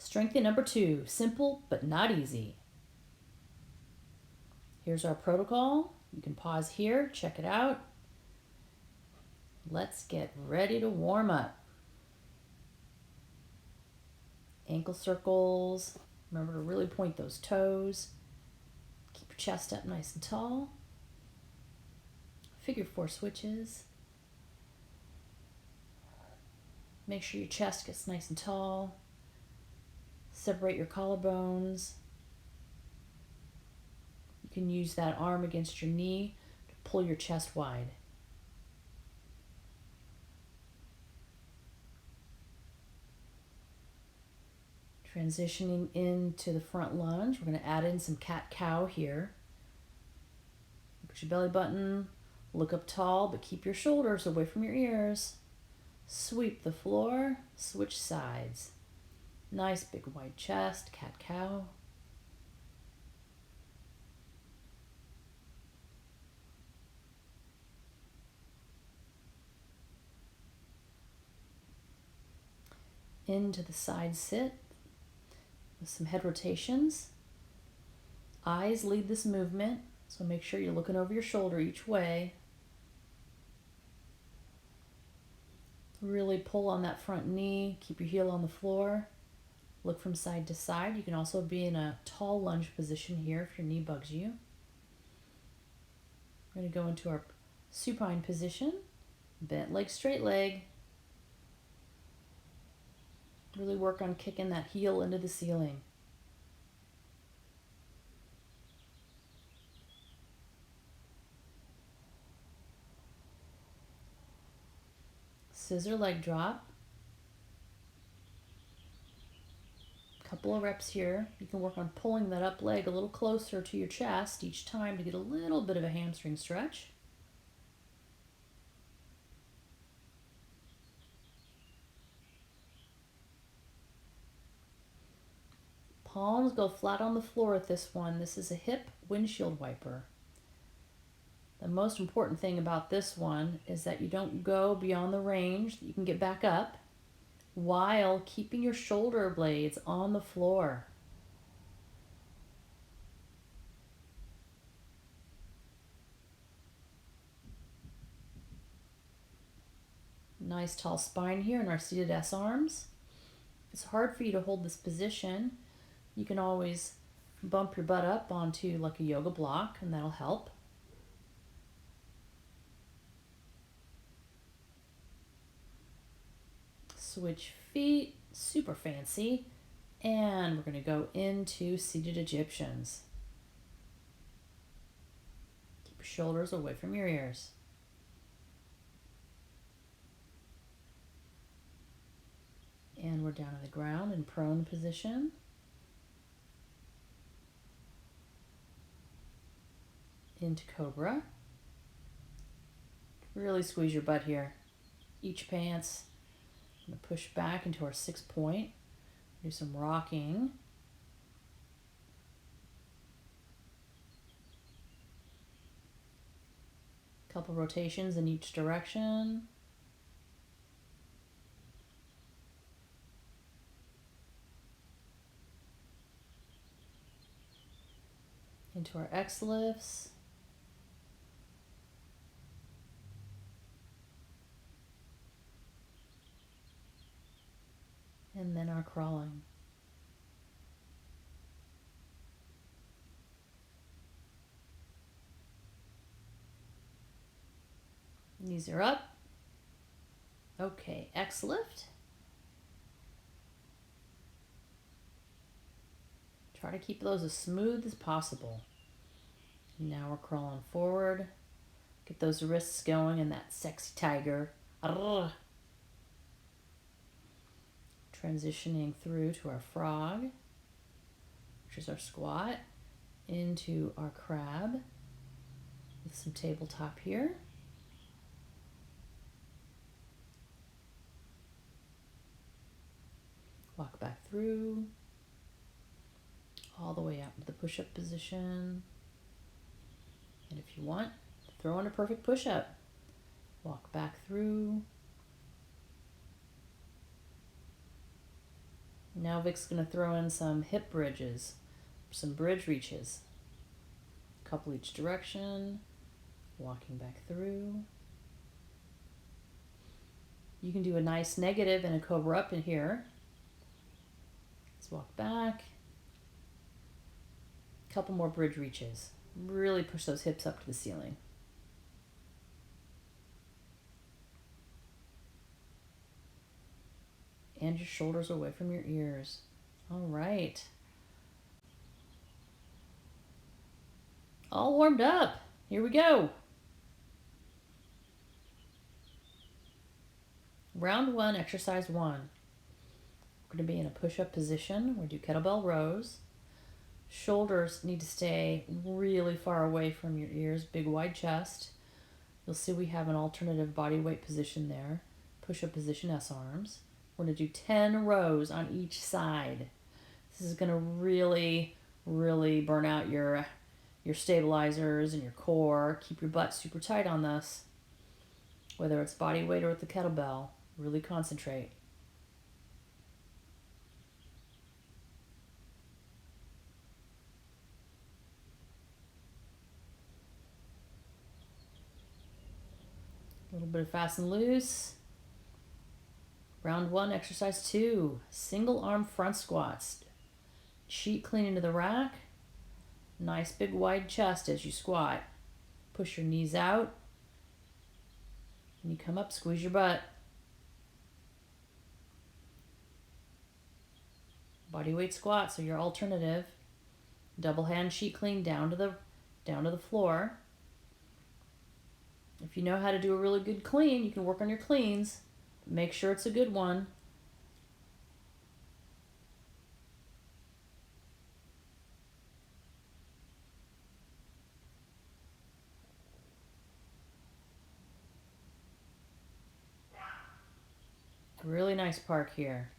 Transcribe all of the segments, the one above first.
Strengthy number 2, simple but not easy. Here's our protocol. You can pause here, check it out. Let's get ready to warm up. Ankle circles. Remember to really point those toes. Keep your chest up nice and tall. Figure 4 switches. Make sure your chest gets nice and tall. Separate your collarbones. You can use that arm against your knee to pull your chest wide. Transitioning into the front lunge, we're going to add in some cat-cow here. Put your belly button, look up tall, but keep your shoulders away from your ears. Sweep the floor, switch sides. Nice big wide chest, cat-cow. Into the side sit with some head rotations. Eyes lead this movement, so make sure you're looking over your shoulder each way. Really pull on that front knee, keep your heel on the floor. Look from side to side. You can also be in a tall lunge position here if your knee bugs you. We're going to go into our supine position. Bent leg, straight leg. Really work on kicking that heel into the ceiling. Scissor leg drop. Couple of reps here. You can work on pulling that up leg a little closer to your chest each time to get a little bit of a hamstring stretch. Palms go flat on the floor with this one. This is a hip windshield wiper. The most important thing about this one is that you don't go beyond the range that you can get back up while keeping your shoulder blades on the floor. Nice tall spine here in our seated S arms. It's hard for you to hold this position. You can always bump your butt up onto like a yoga block and that'll help. Switch feet, super fancy. And we're going to go into seated Egyptians. Keep your shoulders away from your ears. And we're down on the ground in prone position. Into cobra. Really squeeze your butt here. Each pants. I'm going to push back into our 6-point. Do some rocking. Couple rotations in each direction. Into our X lifts. And then our crawling. Knees are up. Okay, X lift. Try to keep those as smooth as possible. Now we're crawling forward. Get those wrists going in that sexy tiger. Arrgh. Transitioning through to our frog, which is our squat, into our crab with some tabletop here. Walk back through, all the way out into the push-up position. And if you want, throw in a perfect push-up. Walk back through. Now Vic's going to throw in some hip bridges, some bridge reaches. A couple each direction, walking back through. You can do a nice negative and a cobra up in here. Let's walk back. A couple more bridge reaches. Really push those hips up to the ceiling. And your shoulders away from your ears. All right. All warmed up. Here we go. Round 1, exercise 1. We're going to be in a push-up position. We'll do kettlebell rows. Shoulders need to stay really far away from your ears, big wide chest. You'll see we have an alternative body weight position there. Push-up position, S arms. We're going to do 10 rows on each side. This is going to really burn out your stabilizers and your core. Keep your butt super tight on this, whether it's body weight or with the kettlebell. Really concentrate. A little bit of fast and loose. Round 1, exercise 2. Single arm front squats. Sheet clean into the rack. Nice big wide chest as you squat. Push your knees out. And you come up, squeeze your butt. Body weight squats are your alternative. Double hand sheet clean down to the floor. If you know how to do a really good clean, you can work on your cleans. Make sure it's a good one. Really nice park here.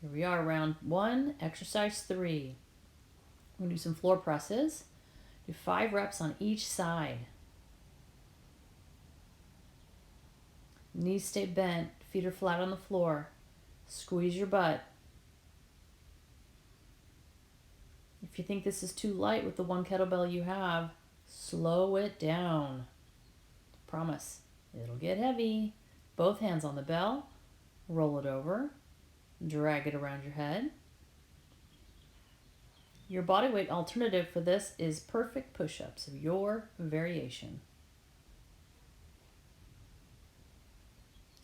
Here we are, round 1, exercise 3. We're going to do some floor presses. Do 5 reps on each side. Knees stay bent, feet are flat on the floor. Squeeze your butt. If you think this is too light with the one kettlebell you have, slow it down. Promise, it'll get heavy. Both hands on the bell, roll it over, drag it around your head. Your body weight alternative for this is perfect push-ups of your variation.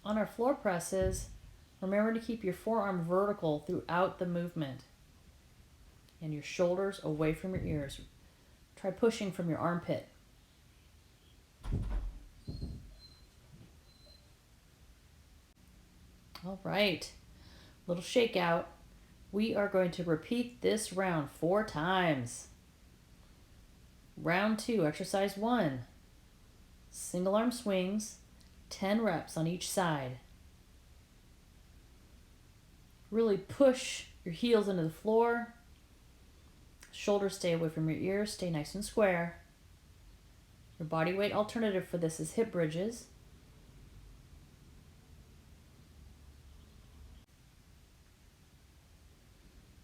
On our floor presses, remember to keep your forearm vertical throughout the movement and your shoulders away from your ears. Try pushing from your armpit. All right, little shakeout. We are going to repeat this round 4 times. Round 2, exercise 1. Single arm swings, 10 reps on each side. Really push your heels into the floor. Shoulders stay away from your ears, stay nice and square. Your body weight alternative for this is hip bridges.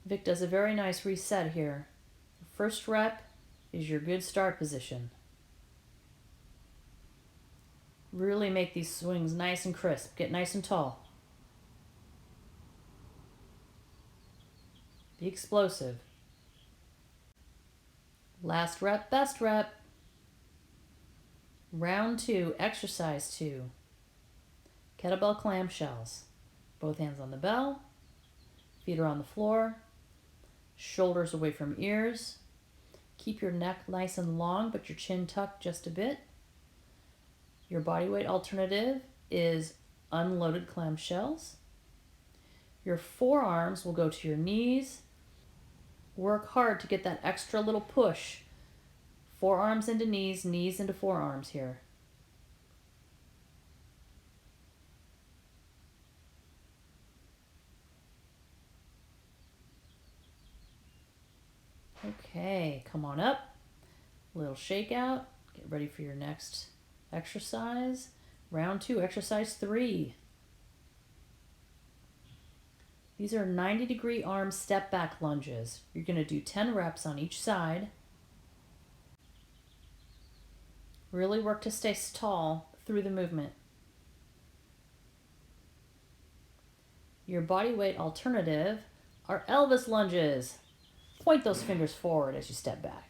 Vic does a very nice reset here. The first rep is your good start position. Really make these swings nice and crisp. Get nice and tall. Be explosive. Last rep, best rep. Round 2, exercise 2. Kettlebell clamshells. Both hands on the bell. Feet are on the floor. Shoulders away from ears. Keep your neck nice and long, but your chin tucked just a bit. Your body weight alternative is unloaded clamshells. Your forearms will go to your knees. Work hard to get that extra little push. Forearms into knees, knees into forearms here. Okay, come on up. Little shakeout. Get ready for your next exercise. Round 2, exercise 3. These are 90-degree arm step back lunges. You're going to do 10 reps on each side. Really work to stay tall through the movement. Your body weight alternative are Elvis lunges. Point those fingers forward as you step back.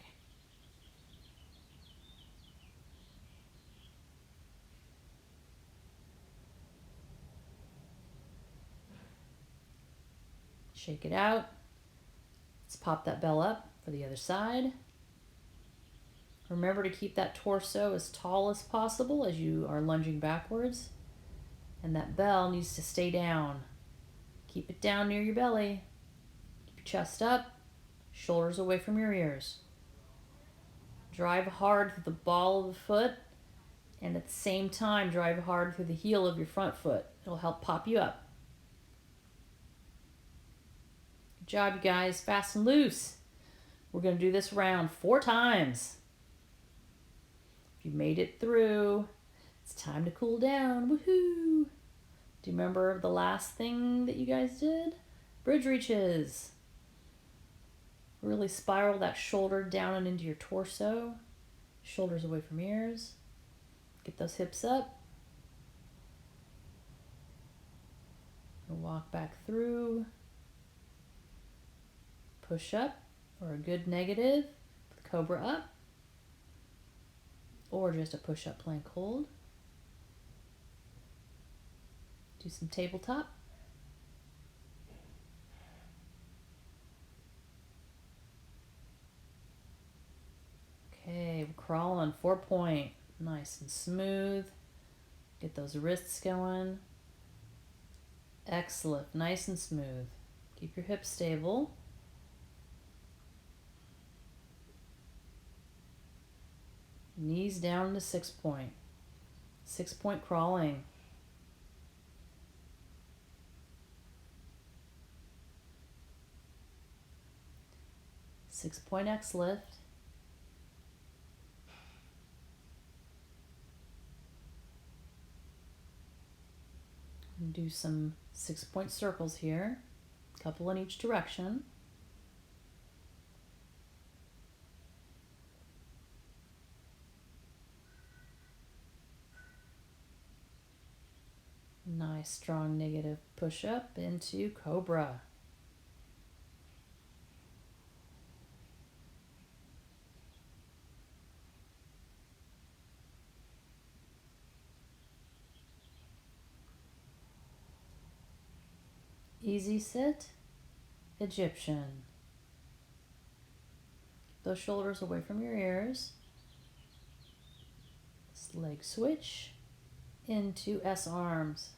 Shake it out. Let's pop that bell up for the other side. Remember to keep that torso as tall as possible as you are lunging backwards. And that bell needs to stay down. Keep it down near your belly. Keep your chest up, shoulders away from your ears. Drive hard through the ball of the foot, and at the same time drive hard through the heel of your front foot. It'll help pop you up. Good job, you guys. Fast and loose. We're going to do this round 4 times. If you made it through, it's time to cool down. Woohoo! Do you remember the last thing that you guys did? Bridge reaches. Really spiral that shoulder down and into your torso. Shoulders away from ears. Get those hips up. And walk back through. Push up, or a good negative. With cobra up. Or just a push-up plank hold. Do some tabletop. Okay, we're crawling 4-point. Nice and smooth. Get those wrists going. Excellent, nice and smooth. Keep your hips stable. Knees down to 6-point. 6-point crawling. Six-point X lift. And do some 6-point circles here. A couple in each direction. Nice strong negative push up into cobra. Easy sit, Egyptian. Keep those shoulders away from your ears. This leg switch into S arms.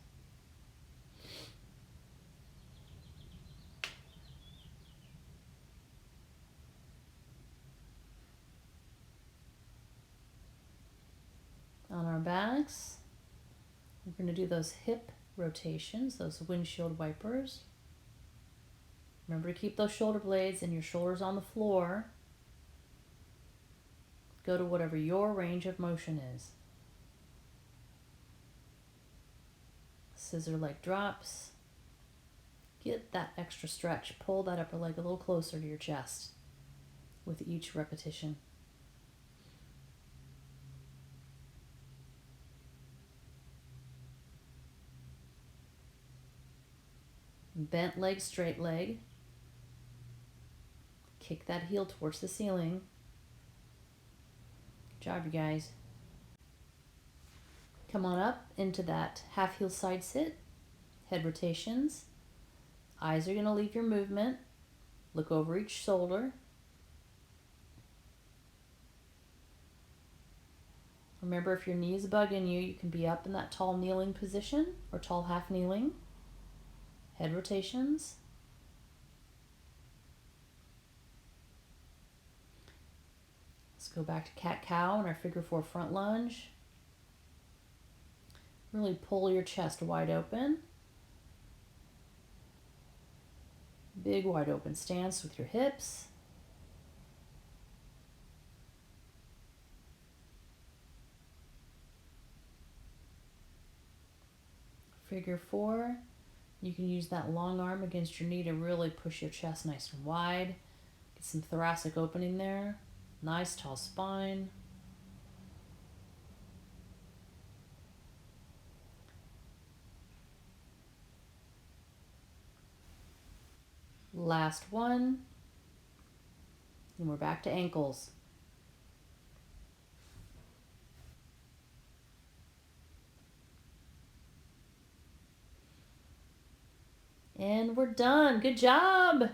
On our backs, we're going to do those hip rotations, those windshield wipers. Remember to keep those shoulder blades and your shoulders on the floor. Go to whatever your range of motion is. Scissor leg drops. Get that extra stretch. Pull that upper leg a little closer to your chest with each repetition. Bent leg, straight leg. Kick that heel towards the ceiling. Good job, you guys. Come on up into that half heel side sit. Head rotations. Eyes are going to leave your movement. Look over each shoulder. Remember, if your knee is bugging you, you can be up in that tall kneeling position or tall half kneeling. Head rotations. Let's go back to cat-cow in our figure 4 front lunge. Really pull your chest wide open. Big wide open stance with your hips. Figure 4. You can use that long arm against your knee to really push your chest nice and wide. Get some thoracic opening there. Nice tall spine. Last one. And we're back to ankles. And we're done. Good job.